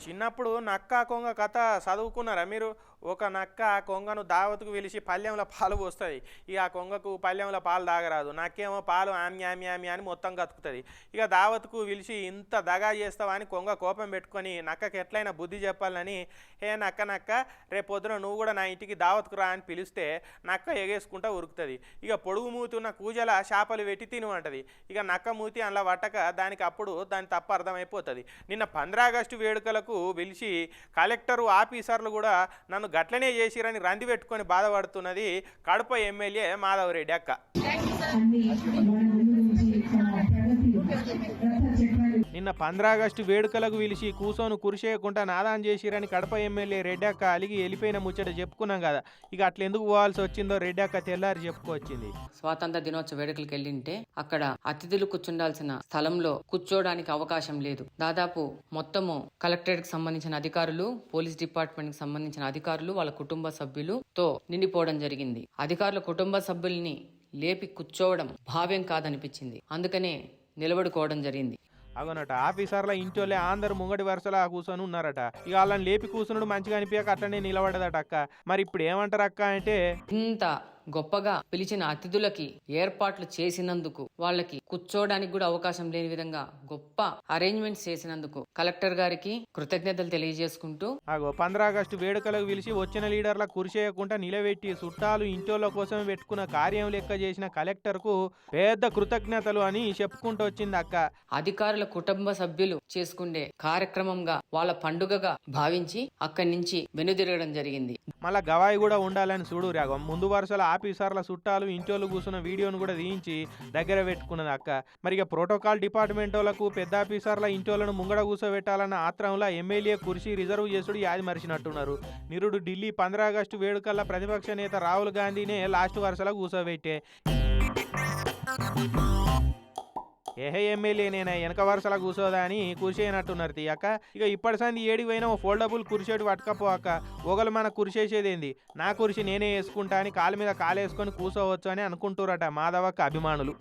చిన్నప్పుడు నక్క కొంగ కథ చదువుకున్నారా మీరు? ఒక నక్క ఆ కొంగను దావత్కు పిలిచి పళ్ళెంలో పాలు పోస్తుంది. ఇక ఆ కొంగకు పళ్ళెంలో పాలు తాగరాదు. నక్కేమో పాలు ఆమ్యామ్యామి అని మొత్తం కతుకుతుంది. ఇక దావత్కు పిలిచి ఇంత దగా చేస్తావా అని కొంగ కోపం పెట్టుకొని నక్కకి ఎట్లయినా బుద్ధి చెప్పాలని, హే నక్క నక్క రేపు పొద్దున నువ్వు కూడా నా ఇంటికి దావత్కు రా అని పిలిస్తే నక్క ఎగేసుకుంటా ఉరుకుతుంది. ఇక పొడుగు మూతి ఉన్న కూజల చేపలు పెట్టి తినమంటది. ఇక నక్క మూతి అందులో పట్టక దానికి అప్పుడు దాని తప్పు అర్థమైపోతుంది. నిన్న 15 ఆగస్టు వేడుకలకు పిలిచి కలెక్టరు ఆఫీసర్లు కూడా నన్ను గట్లనే చేసిరని రంది పెట్టుకొని బాధపడుతున్నది కడప ఎమ్మెల్యే మాధవరెడ్డి అక్క. నిన్న 15 ఆగస్టు వేడుకలకు పిలిచి కూసోను కురిసేయకుండా నాదాన్ చేసిరని కడప ఎమ్మెల్యే రెడ్డక్క అలిగి వెళ్ళిపోయిన ముచ్చట చెప్పుకున్నాం కదా. ఇక అట్లా ఎందుకు పోవాల్సి వచ్చిందో రెడ్డక్క తెల్లారి చెప్పుకొచ్చింది. స్వాతంత్ర దినోత్సవ వేడుకలకు వెళ్ళింటే అక్కడ అతిథులు కూర్చుండాల్సిన స్థలంలో కూర్చోడానికి అవకాశం లేదు. దాదాపు మొత్తము కలెక్టరేట్ కి సంబంధించిన అధికారులు, పోలీస్ డిపార్ట్మెంట్ కి సంబంధించిన అధికారులు, వాళ్ళ కుటుంబ సభ్యులతో నిండిపోవడం జరిగింది. అధికారుల కుటుంబ సభ్యుల్ని లేపి కూర్చోవడం భావ్యం కాదనిపించింది. అందుకనే నిలబడుకోవడం జరిగింది. అవునట, ఆఫీసర్ల ఇంటోళ్ళే అందరు ముంగడి వరుసలా కూర్చొని ఉన్నారట. ఇక వాళ్ళని లేపి కూర్చున్నాడు మంచిగా అనిపించక అట్లనే నిలబడదట అక్క. మరి ఇప్పుడు ఏమంటారు అక్క అంటే, ఇంత గొప్పగా పిలిచిన అతిథులకి ఏర్పాట్లు చేసినందుకు, వాళ్ళకి కూర్చోడానికి కూడా అవకాశం లేని విధంగా గొప్ప అరేంజ్మెంట్స్ చేసినందుకు కలెక్టర్ గారికి కృతజ్ఞతలు తెలియజేసుకుంటూ, 15 ఆగస్టు వేడుకలకు పిలిచి వచ్చిన లీడర్ల కురిసేయకుండా నిలబెట్టి చుట్టాలు ఇంటోళ్ళ కోసం పెట్టుకున్న కార్యం లెక్క చేసిన కలెక్టర్ కు పెద్ద కృతజ్ఞతలు అని చెప్పుకుంటూ వచ్చింది అక్క. అధికారుల కుటుంబ సభ్యులు చేసుకునే కార్యక్రమంగా, వాళ్ళ పండుగగా భావించి అక్కడి నుంచి వెనుదిరగడం జరిగింది. మళ్ళా గవాయి కూడా ఉండాలని చూడు రాగం. ముందు వరుసల ఆఫీసర్ల చుట్టాలు ఇంటోళ్ళు కూర్చున్న వీడియోను కూడా తీయించి దగ్గర పెట్టుకున్నది అక్క. మరి ఇక ప్రోటోకాల్ డిపార్ట్మెంట్ వాళ్ళకు పెద్ద ఆఫీసర్ల ఇంటోళ్లను ముంగడ కూర్చోబెట్టాలన్న ఆత్రంలో ఎమ్మెల్యే కుర్చీ రిజర్వ్ చేసుడు యాది మరిచినట్టున్నారు. నిరుడు ఢిల్లీ 15 ఆగస్టు వేడుకల్లో ప్రతిపక్ష నేత రాహుల్ గాంధీనే లాస్ట్ వరుసలో కూర్చోబెట్టే. ఏహే ఎమ్మెల్యే నేనే వెనక వరుసలా కూర్చోదా అని కురిసేయనట్టున్నారు తీయక. ఇక ఇప్పటి సంది ఏడికి పోయినా ఓ ఫోల్డబుల్ కురిసేటు పట్టుకపోక ఒకళ్ళు మన కురిసేసేదేంది, నా కురిసి నేనే వేసుకుంటా అని కాలు మీద కాలేసుకొని కూర్చోవచ్చు అని అనుకుంటారట మాధవక్క అభిమానులు.